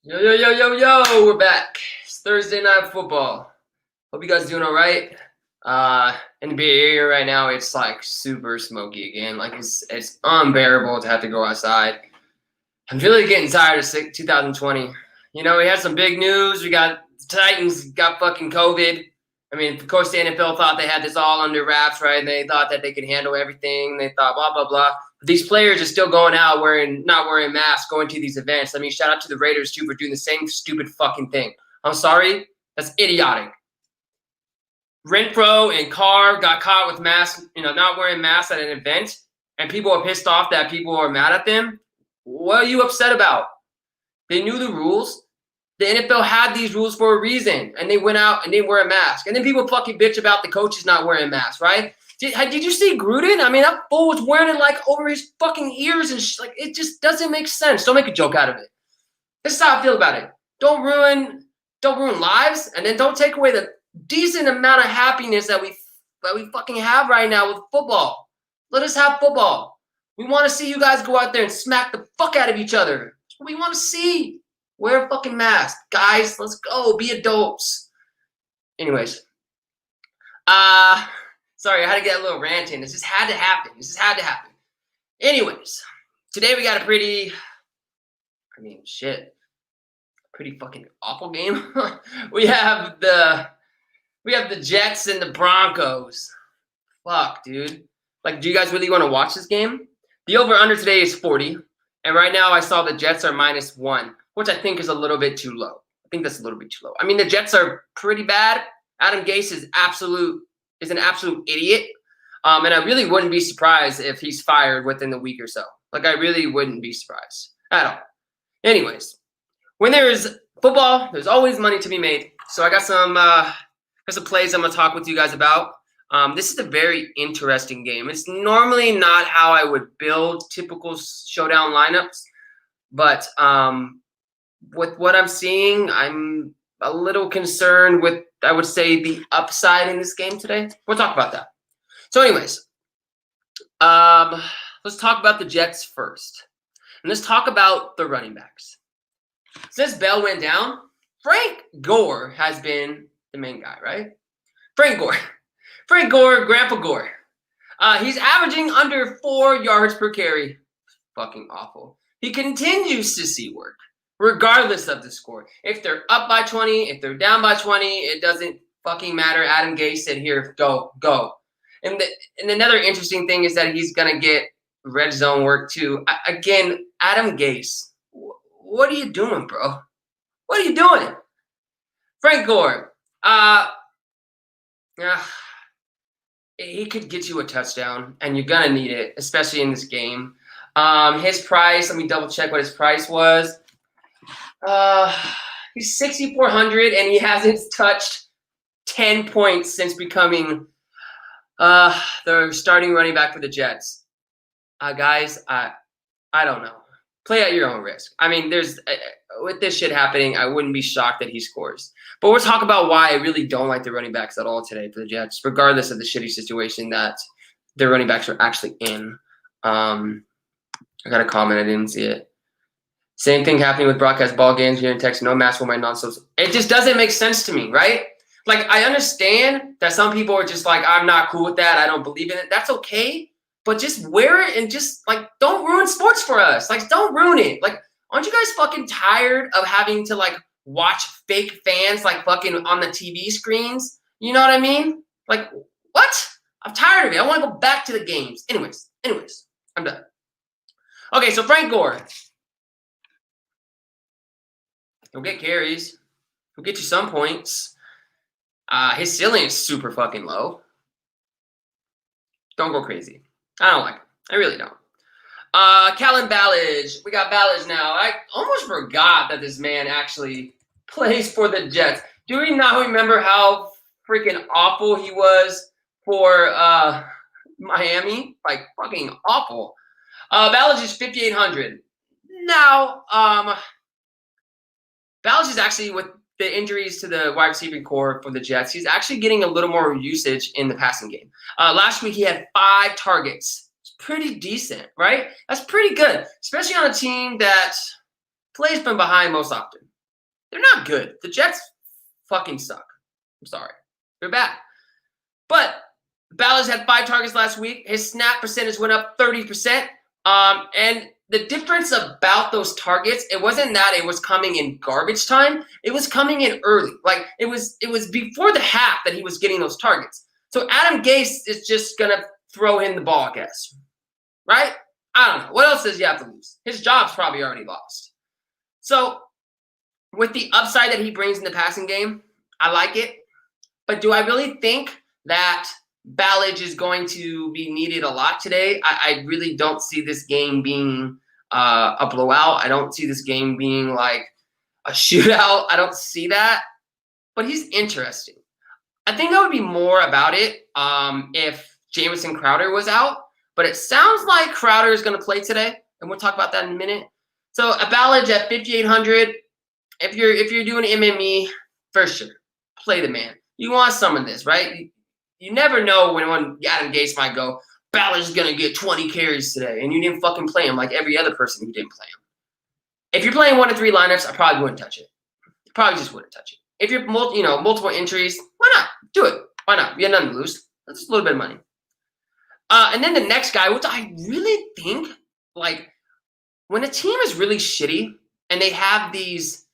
Yo, yo, yo, yo, yo, we're back. It's Thursday night football. Hope you guys doing all right. In the Bay Area right now, it's like super smoky again. Like it's unbearable to have to go outside. I'm really getting tired of 2020. You know, we had some big news. We got the Titans got fucking COVID. I mean, of course, the NFL thought they had this all under wraps, right? And they thought that they could handle everything. They thought blah blah blah. But these players are still going out not wearing masks, going to these events. I mean, shout out to the Raiders too for doing the same stupid fucking thing. I'm sorry, that's idiotic. Renfro and Carr got caught with masks, not wearing masks at an event, and people are pissed off that people are mad at them. What are you upset about? They knew the rules. The NFL had these rules for a reason, and they went out and didn't wear a mask. And then people fucking bitch about the coaches not wearing masks, right? Did you see Gruden? I mean, that fool was wearing it like over his fucking ears and like it just doesn't make sense. Don't make a joke out of it. This is how I feel about it. Don't ruin lives, and then don't take away the decent amount of happiness that we fucking have right now with football. Let us have football. We want to see you guys go out there and smack the fuck out of each other. That's what we want to see. Wear a fucking mask. Guys, let's go. Be adults. Anyways. Sorry, I had to get a little rant in. This just had to happen. Anyways, today we got a pretty fucking awful game. we have the Jets and the Broncos. Fuck, dude. Like, do you guys really want to watch this game? The over-under today is 40. And right now I saw the Jets are -1. Which I think is a little bit too low. I think that's a little bit too low. I mean, the Jets are pretty bad. Adam Gase is an absolute idiot. And I really wouldn't be surprised if he's fired within the week or so. Like, I really wouldn't be surprised at all. Anyways, when there's football, there's always money to be made. So I got some plays I'm going to talk with you guys about. This is a very interesting game. It's normally not how I would build typical showdown lineups. But with what I'm seeing, I'm a little concerned with, I would say, the upside in this game today. We'll talk about that. So anyways, let's talk about the Jets first. And let's talk about the running backs. Since Bell went down, Frank Gore has been the main guy, right? Frank Gore, Grandpa Gore. He's averaging under 4 yards per carry. Fucking awful. He continues to see work, regardless of the score. If they're up by 20, if they're down by 20, it doesn't fucking matter. Adam Gase said, here, go. And another interesting thing is that he's going to get red zone work too. Again, Adam Gase, what are you doing, bro? What are you doing? Frank Gore, he could get you a touchdown, and you're going to need it, especially in this game. His price, let me double check what his price was. He's 6,400 and he hasn't touched 10 points since becoming the starting running back for the Jets. Guys, I don't know. Play at your own risk. I mean, there's with this shit happening, I wouldn't be shocked that he scores. But we'll talk about why I really don't like the running backs at all today for the Jets, regardless of the shitty situation that their running backs are actually in. I got a comment. I didn't see it. Same thing happening with broadcast ball games here in Texas. No mask for my non-social. It just doesn't make sense to me, right? Like, I understand that some people are just like, I'm not cool with that. I don't believe in it. That's okay. But just wear it and just, like, don't ruin sports for us. Like, don't ruin it. Like, aren't you guys fucking tired of having to, like, watch fake fans, like, fucking on the TV screens? You know what I mean? Like, what? I'm tired of it. I want to go back to the games. Anyways, I'm done. Okay, so Frank Gore. He'll get carries. He'll get you some points. His ceiling is super fucking low. Don't go crazy. I don't like it. I really don't. Kalen Ballage. We got Ballage now. I almost forgot that this man actually plays for the Jets. Do we not remember how freaking awful he was for Miami? Like, fucking awful. Ballage is 5,800. Now, Ballage is actually, with the injuries to the wide receiving core for the Jets, he's actually getting a little more usage in the passing game. Last week, he had 5 targets. It's pretty decent, right? That's pretty good, especially on a team that plays from behind most often. They're not good. The Jets fucking suck. I'm sorry. They're bad. But Ballard's had 5 targets last week. His snap percentage went up 30%. And the difference about those targets, it wasn't that it was coming in garbage time. It was coming in early. Like it was before the half that he was getting those targets. So Adam Gase is just gonna throw him the ball, I guess. Right? I don't know. What else does he have to lose? His job's probably already lost. So with the upside that he brings in the passing game, I like it. But do I really think that Ballage is going to be needed a lot today? I really don't see this game being a blowout. I don't see this game being like a shootout. I don't see that. But he's interesting. I think I would be more about it if Jamison Crowder was out. But it sounds like Crowder is going to play today, and we'll talk about that in a minute. So a Ballage at 5,800. If you're doing MME, for sure, play the man. You want some of this, right? You never know when Adam Gase might go, Ballard's going to get 20 carries today, and you didn't fucking play him like every other person who didn't play him. If you're playing 1 to 3 lineups, I probably wouldn't touch it. Probably just wouldn't touch it. If you're multiple injuries, why not? Do it. Why not? You have nothing to lose. That's just a little bit of money. And then the next guy, which I really think, like, when a team is really shitty and they have these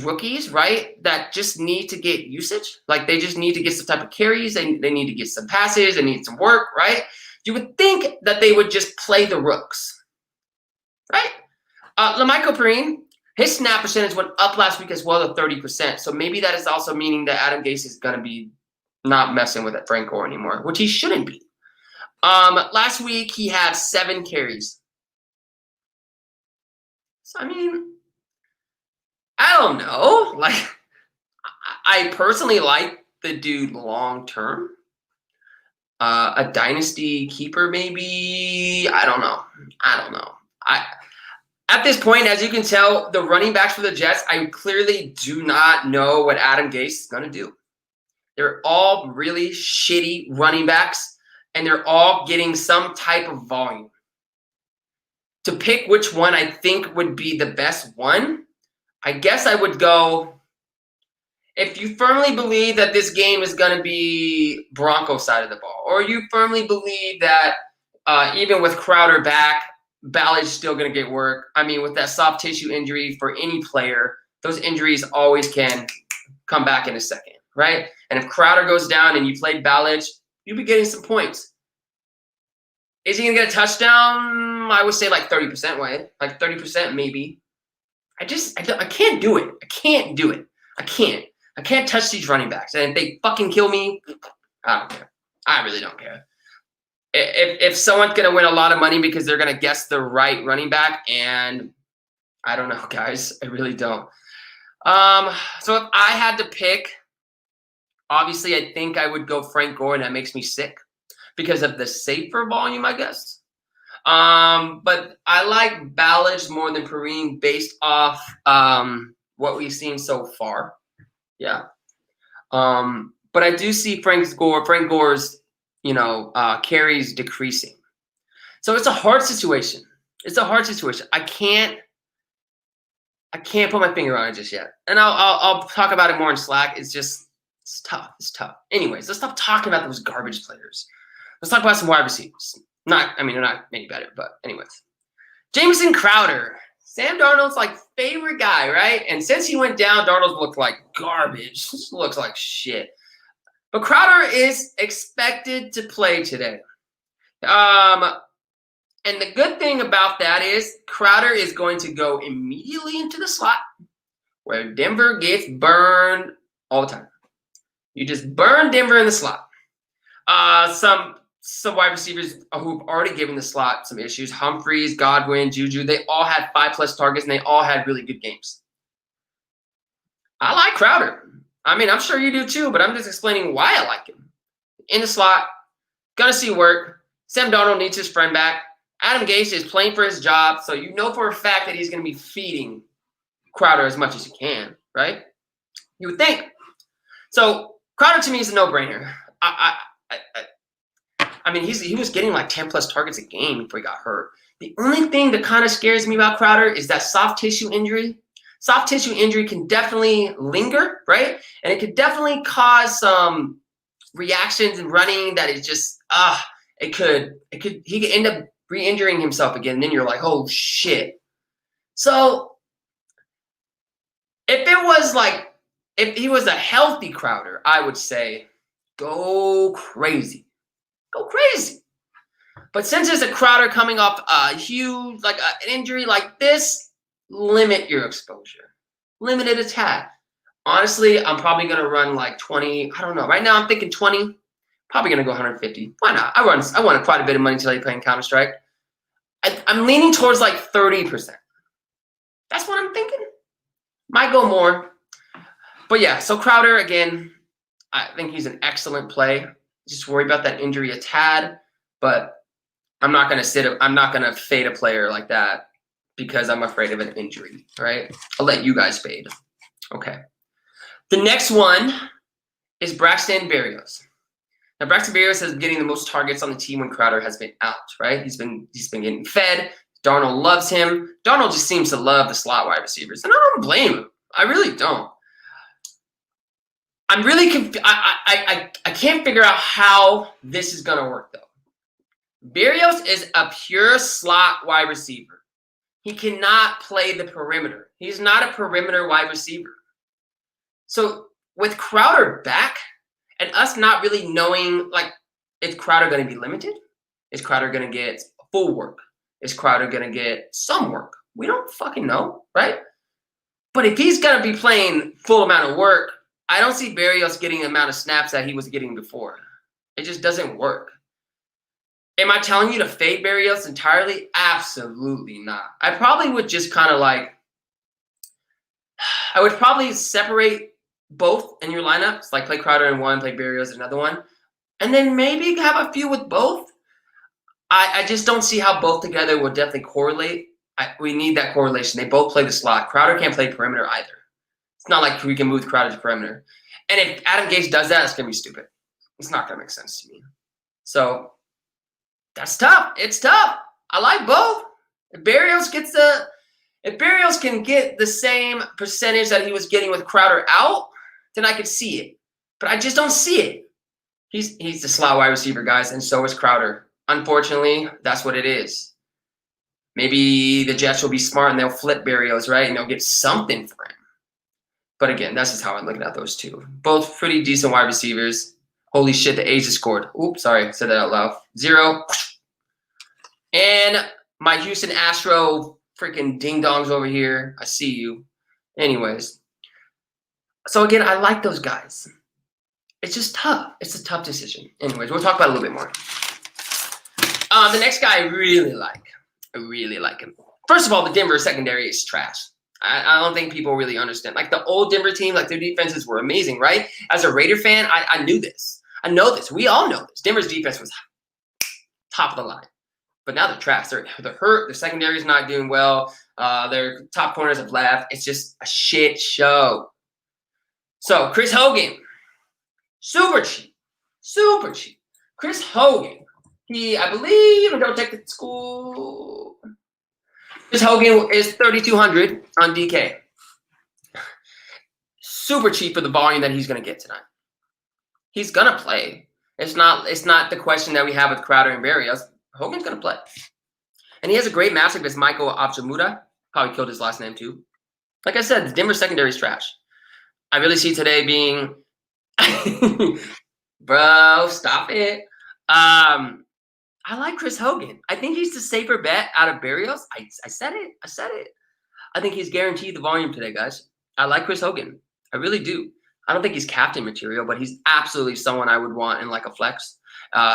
rookies, right, that just need to get usage, like they just need to get some type of carries, they need to get some passes, they need some work, right? You would think that they would just play the rooks, right? La'Mical Perine, his snap percentage went up last week as well to 30%. So maybe that is also meaning that Adam Gase is going to be not messing with that Frank Gore anymore, which he shouldn't be. Last week, he had 7 carries. So, I mean, I don't know. Like, I personally like the dude long term. A dynasty keeper, maybe. I don't know. At this point, as you can tell, the running backs for the Jets, I clearly do not know what Adam Gase is going to do. They're all really shitty running backs, and they're all getting some type of volume. To pick which one I think would be the best one, I guess I would go, if you firmly believe that this game is going to be Broncos side of the ball, or you firmly believe that even with Crowder back, Ballard's still going to get work. I mean, with that soft tissue injury for any player, those injuries always can come back in a second, right? And if Crowder goes down and you played Ballard, you'll be getting some points. Is he going to get a touchdown? I would say like 30% way, like 30% maybe. I can't do it. I can't do it. I can't touch these running backs. And if they fucking kill me, I don't care. I really don't care. If someone's going to win a lot of money because they're going to guess the right running back, and I don't know, guys. I really don't. So if I had to pick, obviously I think I would go Frank Gore, and that makes me sick because of the safer volume, I guess. But I like Ballage more than Perine based off what we've seen so far. Yeah. But I do see Frank Gore's, carries decreasing. So it's a hard situation. I can't put my finger on it just yet. And I'll talk about it more in Slack. It's tough. It's tough. Anyways, let's stop talking about those garbage players. Let's talk about some wide receivers. They're not any better, but anyways. Jamison Crowder, Sam Darnold's favorite guy, right? And since he went down, Darnold looked like garbage. Just looks like shit. But Crowder is expected to play today. And the good thing about that is Crowder is going to go immediately into the slot where Denver gets burned all the time. You just burn Denver in the slot. Some wide receivers who've already given the slot some issues. Humphreys, Godwin, Juju, they all had 5+ targets, and they all had really good games. I like Crowder. I'm sure you do too, but I'm just explaining why I like him. In the slot, gonna see work. Sam Darnold needs his friend back. Adam Gase is playing for his job, so you know for a fact that he's gonna be feeding Crowder as much as he can, right? You would think. So Crowder to me is a no-brainer. He was getting 10+ targets a game before he got hurt. The only thing that kind of scares me about Crowder is that soft tissue injury. soft tissue injury can definitely linger, right? And it could definitely cause some reactions and running that is just, he could end up re-injuring himself again. And then you're like, oh shit. So if he was a healthy Crowder, I would say go crazy. Go crazy. But since there's a Crowder coming off a huge, like an injury like this, limit your exposure. Limit it a tad. Honestly, I'm probably going to run like 20. I don't know. Right now, I'm thinking 20. Probably going to go 150. Why not? I won quite a bit of money today playing Counter-Strike. I'm leaning towards like 30%. That's what I'm thinking. Might go more. But yeah, so Crowder, again, I think he's an excellent play. Just worry about that injury a tad. But I'm not going to fade a player like that because I'm afraid of an injury, right? I'll let you guys fade. Okay. The next one is Braxton Berrios. Now, Braxton Berrios has been getting the most targets on the team when Crowder has been out, right? He's been getting fed. Darnold loves him. Darnold just seems to love the slot wide receivers, and I don't blame him. I really don't. I'm really I can't figure out how this is going to work, though. Berrios is a pure slot wide receiver. He cannot play the perimeter. He's not a perimeter wide receiver. So with Crowder back and us not really knowing, like, is Crowder going to be limited? Is Crowder going to get full work? Is Crowder going to get some work? We don't fucking know, right? But if he's going to be playing full amount of work, I don't see Berrios getting the amount of snaps that he was getting before. It just doesn't work. Am I telling you to fade Berrios entirely? Absolutely not. I probably would just kind of I would probably separate both in your lineups, like play Crowder in one, play Berrios in another one, and then maybe have a few with both. I just don't see how both together will definitely correlate. We need that correlation. They both play the slot. Crowder can't play perimeter either. It's not like we can move Crowder to perimeter. And if Adam Gase does that, it's going to be stupid. It's not going to make sense to me. So that's tough. It's tough. I like both. If Berrios can get the same percentage that he was getting with Crowder out, then I could see it. But I just don't see it. He's the slot wide receiver, guys, and so is Crowder. Unfortunately, that's what it is. Maybe the Jets will be smart and they'll flip Berrios, right? And they'll get something for him. But again, that's just how I'm looking at those two. Both pretty decent wide receivers. Holy shit, the A's just scored. Oops, sorry, said that out loud. 0. And my Houston Astro freaking ding-dongs over here. I see you. Anyways. So again, I like those guys. It's just tough. It's a tough decision. Anyways, we'll talk about it a little bit more. The next guy I really like. I really like him. First of all, the Denver secondary is trash. I don't think people really understand. Like the old Denver team, like their defenses were amazing, right? As a Raider fan, I knew this. I know this. We all know this. Denver's defense was top of the line. But now they're trash. They're hurt. Their secondary is not doing well. Their top corners have left. It's just a shit show. So Chris Hogan, super cheap. Super cheap. Chris Hogan. I believe, don't take the school. Chris Hogan is 3,200 on DK. Super cheap for the volume that he's going to get tonight. He's going to play. It's not the question that we have with Crowder and Berrios. Hogan's going to play. And he has a great matchup against Michael Objemuda. Probably killed his last name too. Like I said, the Denver secondary is trash. I really see today being bro, stop it. I like Chris Hogan. I think he's the safer bet out of Berrios. I said it. I think he's guaranteed the volume today, guys. I like Chris Hogan. I really do. I don't think he's captain material, but he's absolutely someone I would want in like a flex.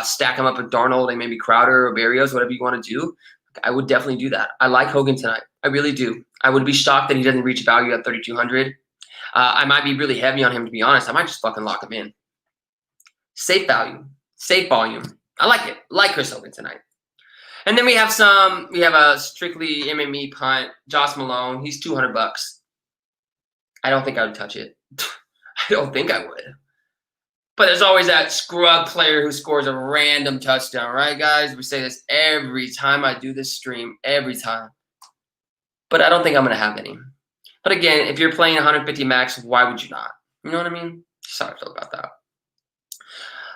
Stack him up with Darnold and maybe Crowder or Berrios, whatever you want to do. I would definitely do that. I like Hogan tonight. I really do. I would be shocked that he doesn't reach value at 3,200. I might be really heavy on him, to be honest. I might just fucking lock him in. Safe value. Safe volume. I like it. Like Chris Hogan tonight. And then we have a strictly MME punt, Josh Malone. He's $200. I don't think I would touch it. I don't think I would. But there's always that scrub player who scores a random touchdown, right, guys? We say this every time I do this stream, every time. But I don't think I'm going to have any. But again, if you're playing 150 max, why would you not? You know what I mean? Just how I feel about that.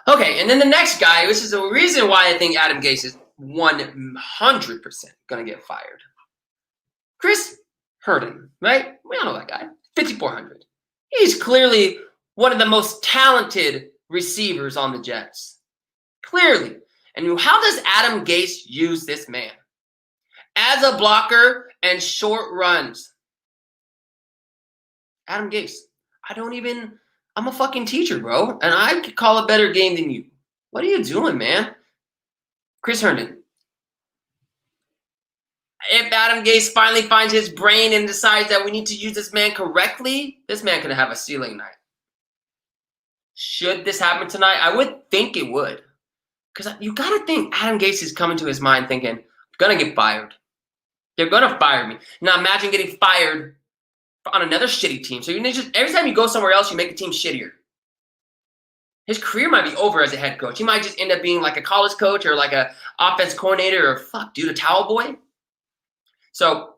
Okay, and then the next guy, which is the reason why I think Adam Gase is 100% going to get fired. Chris Herndon, right? We all know that guy. 5,400. He's clearly one of the most talented receivers on the Jets. Clearly. And how does Adam Gase use this man? As a blocker and short runs. Adam Gase, I'm a fucking teacher, bro. And I could call a better game than you. What are you doing, man? Chris Herndon. If Adam Gase finally finds his brain and decides that we need to use this man correctly, this man could have a ceiling night. Should this happen tonight? I would think it would. Because you got to think Adam Gase is coming to his mind thinking, I'm going to get fired. They're going to fire me. Now imagine getting fired on another shitty team. So every time you go somewhere else, you make the team shittier. His career might be over as a head coach. He might just end up being like a college coach or like a offense coordinator or a towel boy. So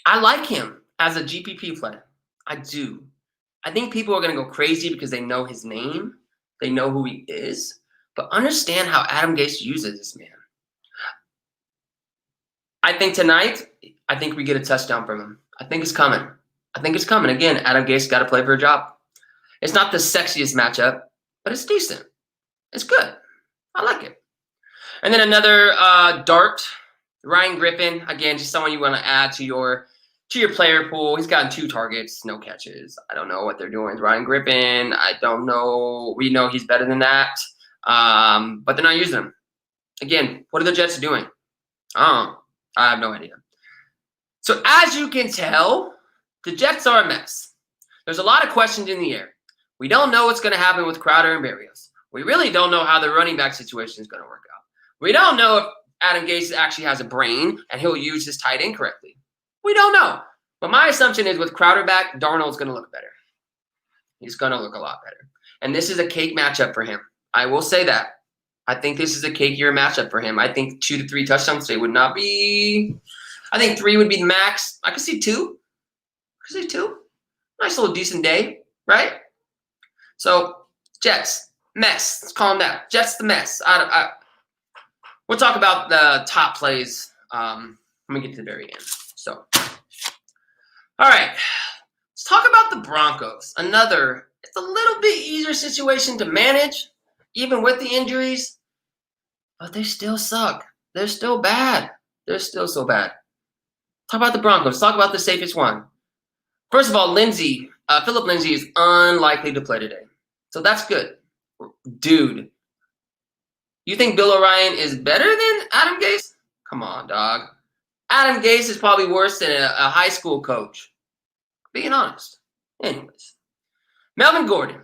I like him as a GPP play. I do. I think people are going to go crazy because they know his name. They know who he is. But understand how Adam Gase uses this man. I think tonight, we get a touchdown from him. I think it's coming. Again, Adam Gase got to play for a job. It's not the sexiest matchup, but it's decent. It's good. I like it. And then another dart, Ryan Griffin. Again, just someone you want to add to your player pool. He's gotten 2 targets, no catches. I don't know what they're doing with Ryan Griffin. I don't know. We know he's better than that. But they're not using him. Again, what are the Jets doing? I have no idea. So as you can tell, the Jets are a mess. There's a lot of questions in the air. We don't know what's going to happen with Crowder and Berrios. We really don't know how the running back situation is going to work out. We don't know if Adam Gase actually has a brain and he'll use his tight end correctly. We don't know. But my assumption is with Crowder back, Darnold's going to look better. He's going to look a lot better. And this is a cake matchup for him. I will say that. I think this is a cakier matchup for him. I think 2 to 3 touchdowns today would not be – I think 3 would be the max. I could see 2. Nice little decent day, right? So, Jets, mess. Let's calm down. Jets, the mess. We'll talk about the top plays when we get to the very end. So, all right. Let's talk about the Broncos. It's a little bit easier situation to manage, even with the injuries, but they still suck. They're still bad. They're still so bad. Talk about the Broncos. Talk about the safest one. First of all, Philip Lindsay is unlikely to play today. So that's good. Dude, you think Bill O'Brien is better than Adam Gase? Come on, dog. Adam Gase is probably worse than a high school coach. Being honest. Anyways. Melvin Gordon.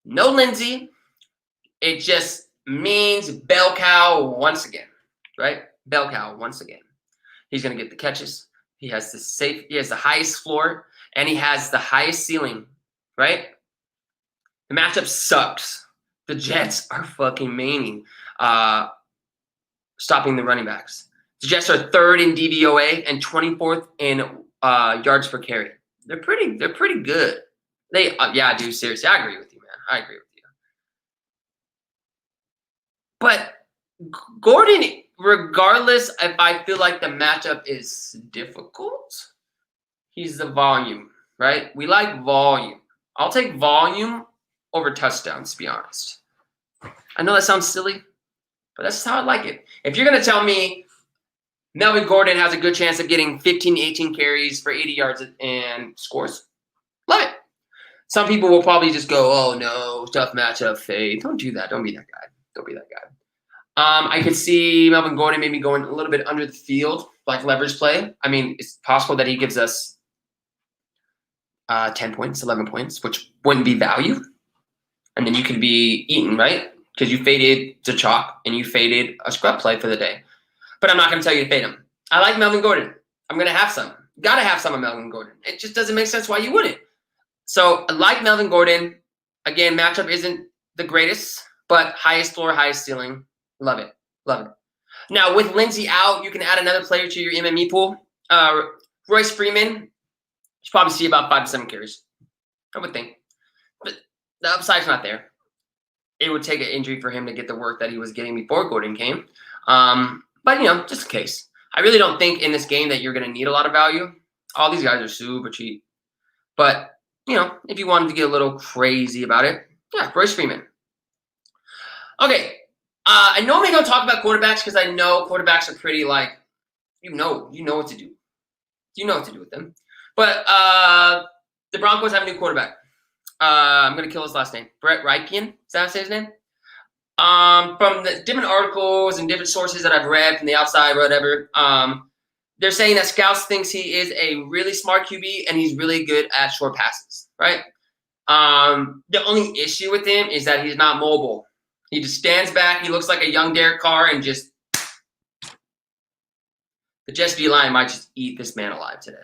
No Lindsay. It just means bell cow once again. Right? Bell cow once again. He's going to get the catches. He has the highest floor, and he has the highest ceiling. Right? The matchup sucks. The Jets are fucking maning stopping the running backs. The Jets are 3rd in DVOA and 24th in yards per carry. They're pretty good. Dude, seriously, I agree with you, man. I agree with you. But Gordon, regardless if I feel like the matchup is difficult, he's the volume, right? We like volume. I'll take volume over touchdowns, to be honest. I know that sounds silly, but that's how I like it. If you're going to tell me Melvin Gordon has a good chance of getting 15 to 18 carries for 80 yards and scores, love it. Some people will probably just go, oh, no, tough matchup, fade. Don't do that. Don't be that guy. I could see Melvin Gordon maybe going a little bit under the field, like leverage play. I mean, it's possible that he gives us 10 points, 11 points, which wouldn't be value. And then you could be eaten, right? Because you faded to chalk and you faded a scrub play for the day. But I'm not going to tell you to fade him. I like Melvin Gordon. I'm going to have some. Got to have some of Melvin Gordon. It just doesn't make sense why you wouldn't. So I like Melvin Gordon. Again, matchup isn't the greatest, but highest floor, highest ceiling. Love it. Now, with Lindsay out, you can add another player to your MME pool. Royce Freeman, should probably see about 5 to 7 carries. I would think. But the upside's not there. It would take an injury for him to get the work that he was getting before Gordon came. But, just in case. I really don't think in this game that you're going to need a lot of value. All these guys are super cheap. But, if you wanted to get a little crazy about it, yeah, Royce Freeman. Okay. I normally don't talk about quarterbacks because I know quarterbacks are pretty, you know what to do. You know what to do with them. But the Broncos have a new quarterback. I'm going to kill his last name. Brett Rypien. Is that how I say his name? From the different articles and different sources that I've read from the outside, whatever, they're saying that Scouts thinks he is a really smart QB and he's really good at short passes, right? The only issue with him is that he's not mobile. He just stands back. He looks like a young Derek Carr and just the Jets D-line might just eat this man alive today.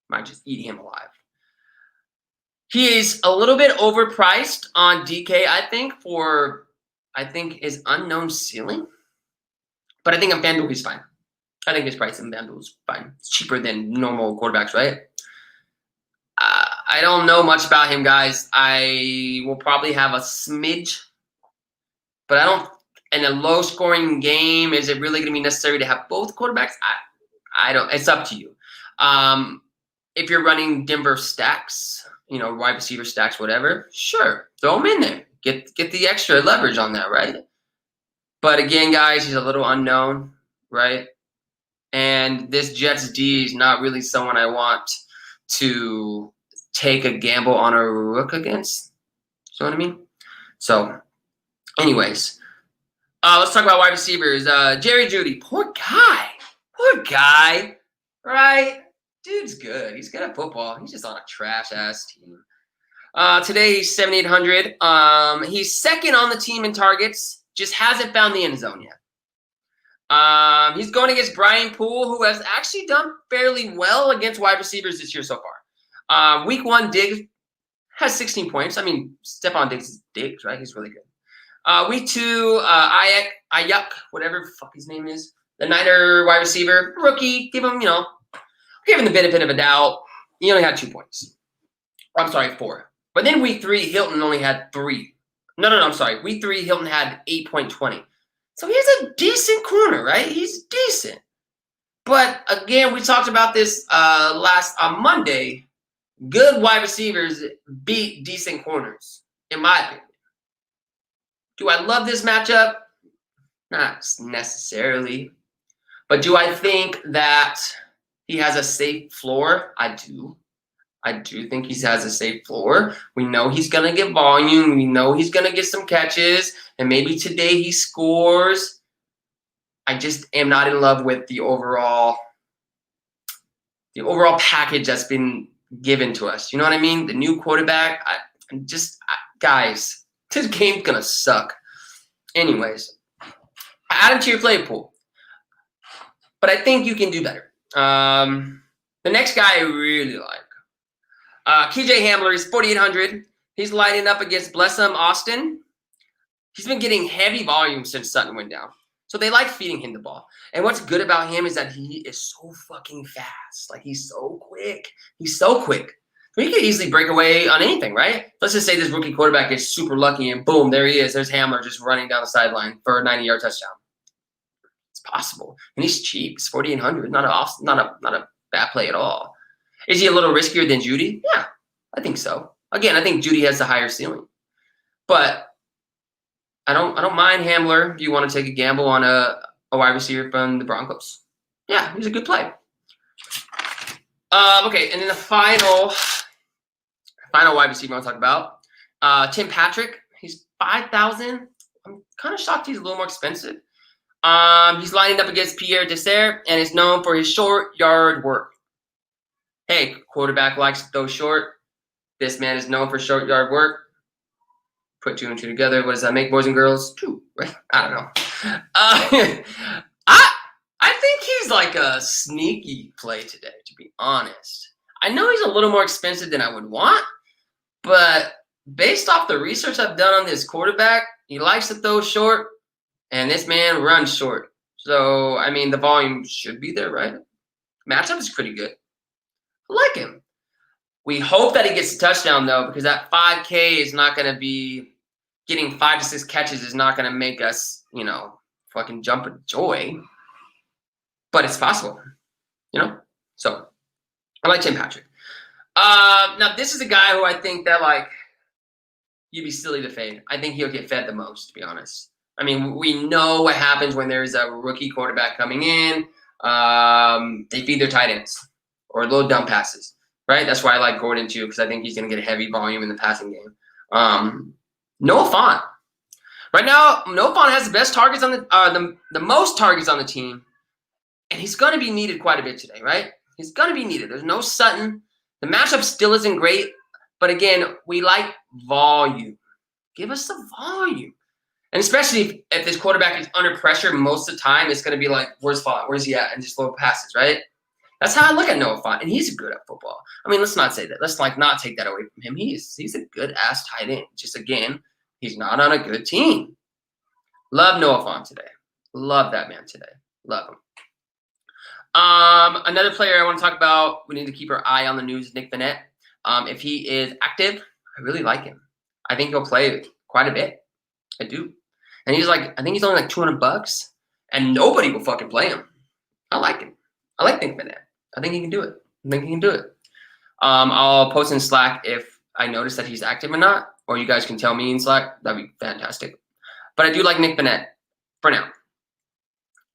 Might just eat him alive. He is a little bit overpriced on DK, I think, for his unknown ceiling. But I think on FanDuel he's fine. I think his price in FanDuel is fine. It's cheaper than normal quarterbacks, right? I don't know much about him, guys. I will probably have a smidge. But I don't – in a low-scoring game, is it really going to be necessary to have both quarterbacks? I don't – it's up to you. If you're running Denver stacks – wide receiver stacks, whatever, sure, throw him in there. Get the extra leverage on that, right? But again, guys, he's a little unknown, right? And this Jets D is not really someone I want to take a gamble on a rook against. You know what I mean? So, anyways, let's talk about wide receivers. Jerry Jeudy, poor guy, right? Dude's good. He's good at football. He's just on a trash-ass team. Today, he's 7,800. He's second on the team in targets. Just hasn't found the end zone yet. He's going against Brian Poole, who has actually done fairly well against wide receivers this year so far. Week 1, Diggs has 16 points. I mean, Stephon Diggs is Diggs, right? He's really good. Week 2, Ayuk, whatever the fuck his name is, the Niner wide receiver, rookie. Give him the benefit of a doubt. He only had 2 points. I'm sorry, 4. But then week 3, Hilton only had 3. No, I'm sorry. Week 3, Hilton had 8.20. So he's a decent corner, right? He's decent. But again, we talked about this on Monday. Good wide receivers beat decent corners, in my opinion. Do I love this matchup? Not necessarily. But do I think that he has a safe floor? I do. I do think he has a safe floor. We know he's going to get volume. We know he's going to get some catches. And maybe today he scores. I just am not in love with the overall package that's been given to us. You know what I mean? The new quarterback. Guys, this game's going to suck. Anyways, add him to your play pool. But I think you can do better. The next guy I really like. KJ Hamler is 4,800. He's lining up against Blessum Austin. He's been getting heavy volume since Sutton went down. So they like feeding him the ball. And what's good about him is that he is so fucking fast. Like, he's so quick. He's so quick. He could easily break away on anything, right? Let's just say this rookie quarterback is super lucky and boom, there he is. There's Hamler just running down the sideline for a 90-yard touchdown. It's possible. And he's cheap. It's 4,800. Not a bad play at all. Is he a little riskier than Jeudy? Yeah, I think so. Again, I think Jeudy has the higher ceiling. But I don't mind Hamler if you want to take a gamble on a wide receiver from the Broncos. Yeah, he's a good play. Okay, and then the final wide receiver I'll talk about, Tim Patrick. He's 5,000. I'm kind of shocked he's a little more expensive. He's lining up against Pierre Dessert and is known for his short yard work. Hey, quarterback likes to throw short. This man is known for short yard work. Put 2 and 2 together. What does that make, boys and girls? 2, right? I don't know. I think he's like a sneaky play today, to be honest. I know he's a little more expensive than I would want, but based off the research I've done on this quarterback, he likes to throw short, and this man runs short. So, I mean, the volume should be there, right? Matchup is pretty good. I like him. We hope that he gets a touchdown, though, because that 5K is not going to be getting 5 to 6 catches is not going to make us, fucking jump with joy. But it's possible, So I like Tim Patrick. Now, this is a guy who I think that, you'd be silly to fade. I think he'll get fed the most, to be honest. I mean, we know what happens when there's a rookie quarterback coming in. They feed their tight ends or little dump passes, right? That's why I like Gordon, too, because I think he's going to get a heavy volume in the passing game. Noah Fant. Right now, Noah Fant has the best targets on the most targets on the team, and he's going to be needed quite a bit today, right? He's going to be needed. There's no Sutton. The matchup still isn't great, but again, we like volume. Give us the volume. And especially if this quarterback is under pressure most of the time, it's going to be like, where's Fant? Where's he at? And just little passes, right? That's how I look at Noah Fant, and he's good at football. I mean, let's not say that. Let's not take that away from him. He's a good-ass tight end. Just, again, he's not on a good team. Love Noah Fant today. Love that man today. Love him. Another player I want to talk about, we need to keep our eye on the news, Nick Vannett. If he is active, I really like him. I think he'll play quite a bit. I do. And I think he's only like $200, and nobody will fucking play him. I like him. I like Nick Vannett. I think he can do it. I'll post in Slack if I notice that he's active or not, or you guys can tell me in Slack. That'd be fantastic. But I do like Nick Vannett for now.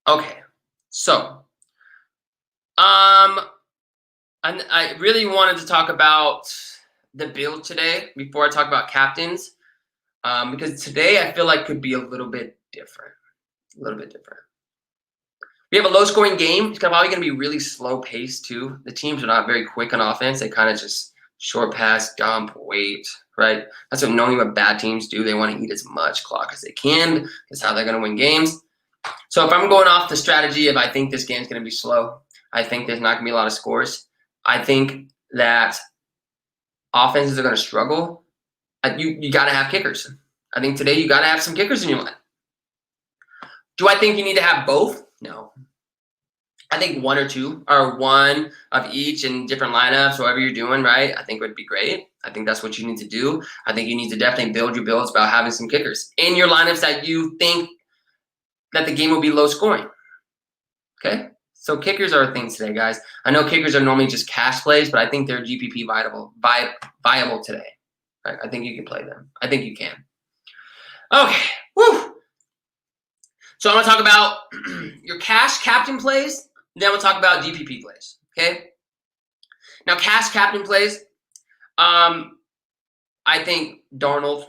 Okay, so I really wanted to talk about the build today before I talk about captains, because today I feel like could be a little bit different. We have a low-scoring game. It's probably going to be really slow-paced, too. The teams are not very quick on offense. They kind of just short pass, dump, wait, right? That's what normally bad teams do. They want to eat as much clock as they can. That's how they're going to win games. So if I'm going off the strategy of I think this game's going to be slow, I think there's not going to be a lot of scores. I think that offenses are going to struggle. You got to have kickers. I think today you got to have some kickers in your line. Do I think you need to have both? No. I think one or two, or one of each in different lineups, whatever you're doing, right? I think would be great. I think that's what you need to do. I think you need to definitely build your builds about having some kickers in your lineups that you think that the game will be low scoring. Okay? So kickers are a thing today, guys. I know kickers are normally just cash plays, but I think they're GPP viable today. Right? I think you can play them. I think you can. Okay. Woo! So I'm going to talk about your cash captain plays, then we'll talk about DPP plays, okay? Now, cash captain plays, I think Darnold,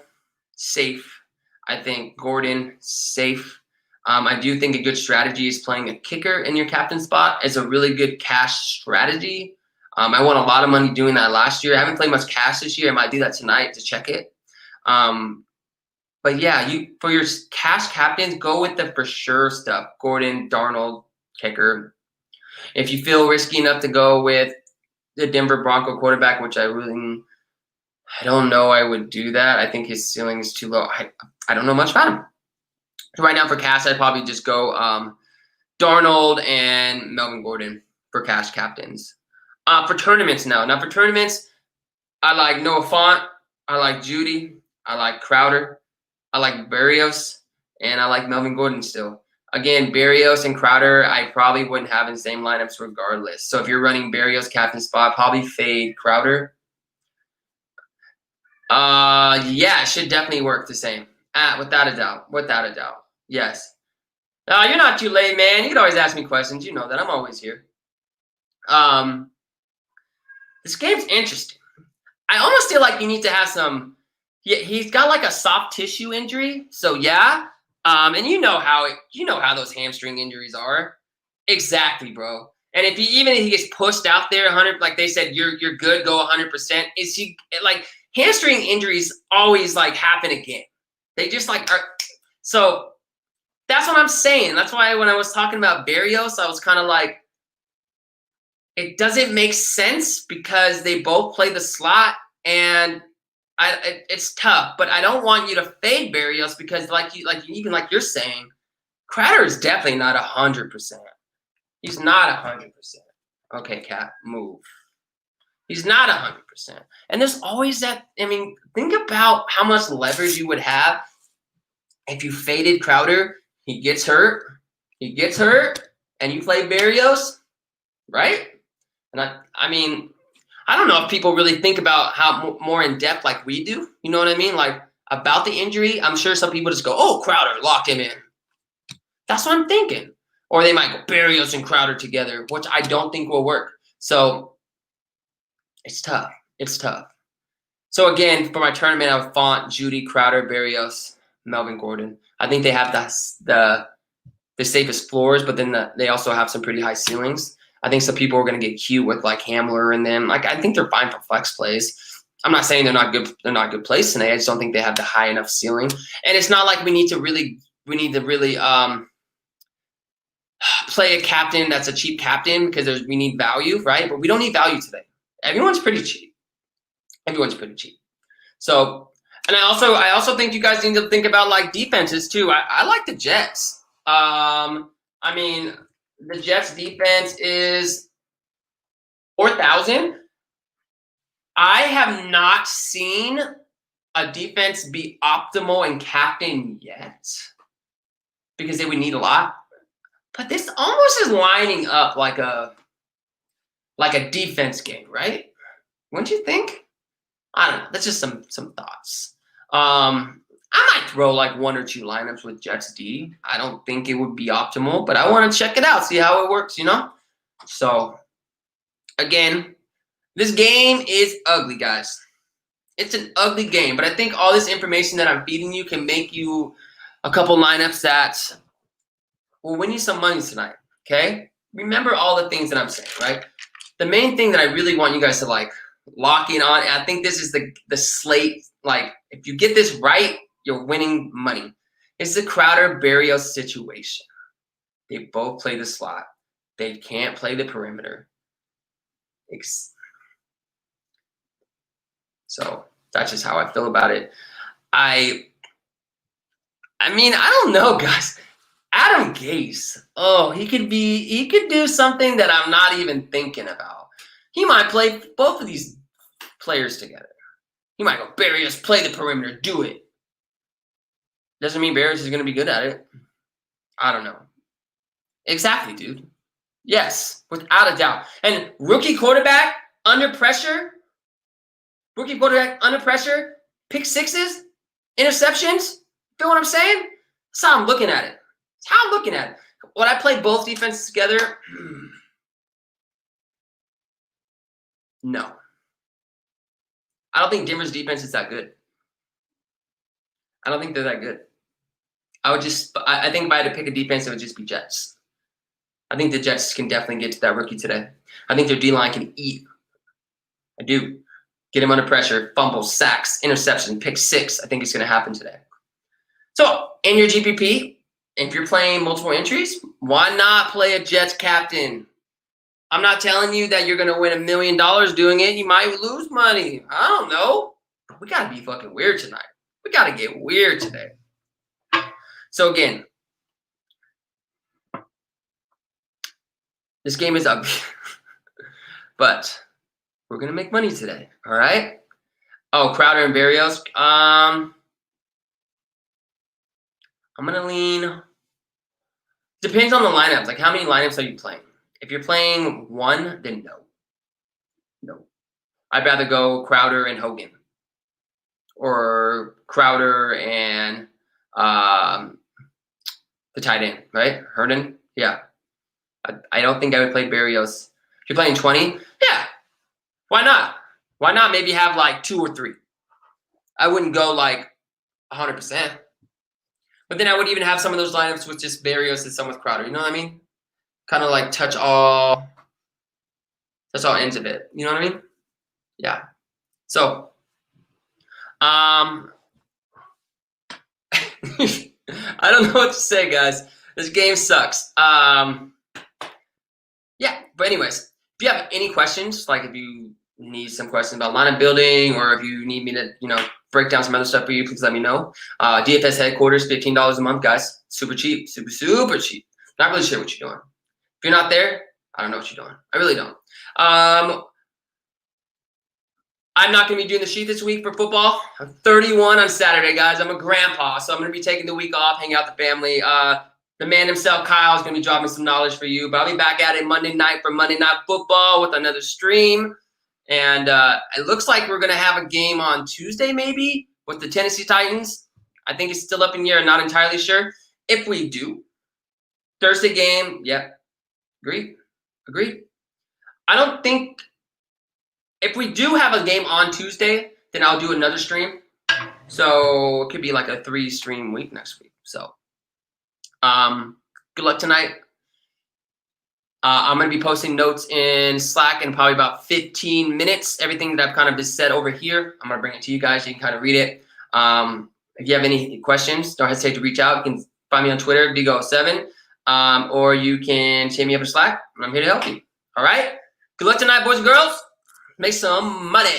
safe. I think Gordon, safe. I do think a good strategy is playing a kicker in your captain spot. It's a really good cash strategy. I won a lot of money doing that last year. I haven't played much cash this year. I might do that tonight to check it. But yeah, for your cash captains, go with the for sure stuff. Gordon, Darnold, kicker. If you feel risky enough to go with the Denver Bronco quarterback, which I don't know I would do that. I think his ceiling is too low. I don't know much about him. So right now for cash, I'd probably just go Darnold and Melvin Gordon for cash captains. For tournaments now. Now for tournaments, I like Noah Fant. I like Judy. I like Crowder. I like Berrios, and I like Melvin Gordon still. Again, Berrios and Crowder, I probably wouldn't have in the same lineups regardless. So if you're running Berrios captain spot, probably fade Crowder. Yeah, it should definitely work the same. Without a doubt. Yes. You're not too late, man. You can always ask me questions. You know that. I'm always here. This game's interesting. I almost feel like you need to have some. Yeah, he's got like a soft tissue injury, so yeah. And you know how those hamstring injuries are. Exactly, bro. And if he gets pushed out there 100, like they said, you're good, go 100%. Is he like hamstring injuries always like happen again? They just like are. So that's what I'm saying. That's why when I was talking about Berrios, I was kind of like, it doesn't make sense because they both play the slot and. It's tough, but I don't want you to fade Berrios because, like you're saying, Crowder is definitely not 100%. He's not 100%. Okay, Cat, move. He's not 100%. And there's always that. I mean, think about how much leverage you would have if you faded Crowder. He gets hurt. And you play Berrios, right? And I mean, I don't know if people really think about how more in depth like we do. You know what I mean? Like about the injury. I'm sure some people just go, "Oh, Crowder, lock him in." That's what I'm thinking. Or they might go Berrios and Crowder together, which I don't think will work. So it's tough. It's tough. So again, for my tournament, I have Font, Judy, Crowder, Berrios, Melvin Gordon. I think they have the safest floors, but then they also have some pretty high ceilings. I think some people are going to get cute with like Hamler and them. Like I think they're fine for flex plays. I'm not saying they're not good. They're not good plays today. I just don't think they have the high enough ceiling. And it's not like we need to really play a captain that's a cheap captain because we need value, right? But we don't need value today. Everyone's pretty cheap. So, and I also think you guys need to think about like defenses too. I like the Jets. I mean, the Jets defense is 4,000. I have not seen a defense be optimal in captain yet because they would need a lot. But this almost is lining up like a defense game, right? Wouldn't you think? I don't know. That's just some thoughts. I might throw like 1 or 2 lineups with Jets D. I don't think it would be optimal, but I want to check it out, see how it works, you know? So, again, this game is ugly, guys. It's an ugly game, but I think all this information that I'm feeding you can make you a couple lineups that will win you some money tonight, okay? Remember all the things that I'm saying, right? The main thing that I really want you guys to like lock in on, and I think this is the slate, like if you get this right, you're winning money. It's the Crowder Berrios situation. They both play the slot. They can't play the perimeter. So that's just how I feel about it. I mean, I don't know, guys. Adam Gase. Oh, he could do something that I'm not even thinking about. He might play both of these players together. He might go, Berrios, play the perimeter, do it. Doesn't mean Berrios is going to be good at it. I don't know. Exactly, dude. Yes, without a doubt. And rookie quarterback under pressure, pick sixes, interceptions. Feel what I'm saying? That's how I'm looking at it. That's how I'm looking at it. Would I play both defenses together? No. I don't think Denver's defense is that good. I don't think they're that good. I think if I had to pick a defense, it would just be Jets. I think the Jets can definitely get to that rookie today. I think their D-line can eat. I do. Get him under pressure, fumbles, sacks, interception, pick six. I think it's going to happen today. So, in your GPP, if you're playing multiple entries, why not play a Jets captain? I'm not telling you that you're going to win $1 million doing it. You might lose money. I don't know. We got to be fucking weird tonight. We got to get weird today. So, again, this game is ugly. But we're going to make money today. All right? Oh, Crowder and Berrios. I'm going to lean. Depends on the lineups. Like, how many lineups are you playing? If you're playing one, then no. No. I'd rather go Crowder and Hogan. Or Crowder and the tight end, right? Herndon? Yeah. I don't think I would play Berrios. If you're playing 20, yeah. Why not? Why not maybe have like 2 or 3? I wouldn't go like 100%. But then I would even have some of those lineups with just Berrios and some with Crowder. You know what I mean? Kind of like touch all ends of it. You know what I mean? Yeah. So, I don't know what to say, guys. This game sucks. Yeah. But anyways, if you have any questions, like if you need some questions about lineup building, or if you need me to, break down some other stuff for you, please let me know. DFS headquarters, $15 a month, guys. Super cheap. Super cheap. Not really sure what you're doing. If you're not there, I don't know what you're doing. I really don't. I'm not going to be doing the sheet this week for football. I'm 31 on Saturday, guys. I'm a grandpa, so I'm going to be taking the week off, hanging out with the family. The man himself, Kyle, is going to be dropping some knowledge for you. But I'll be back at it Monday night for Monday Night Football with another stream. And it looks like we're going to have a game on Tuesday, maybe, with the Tennessee Titans. I think it's still up in the air. I'm not entirely sure. If we do, Thursday game, yeah, agreed. I don't think – if we do have a game on Tuesday, then I'll do another stream. So it could be like a 3-stream week next week. So good luck tonight. I'm going to be posting notes in Slack in probably about 15 minutes. Everything that I've kind of just said over here, I'm going to bring it to you guys. You can kind of read it. If you have any questions, don't hesitate to reach out. You can find me on Twitter, Vigo7, or you can hit me up in Slack, and I'm here to help you. All right? Good luck tonight, boys and girls. Make some money.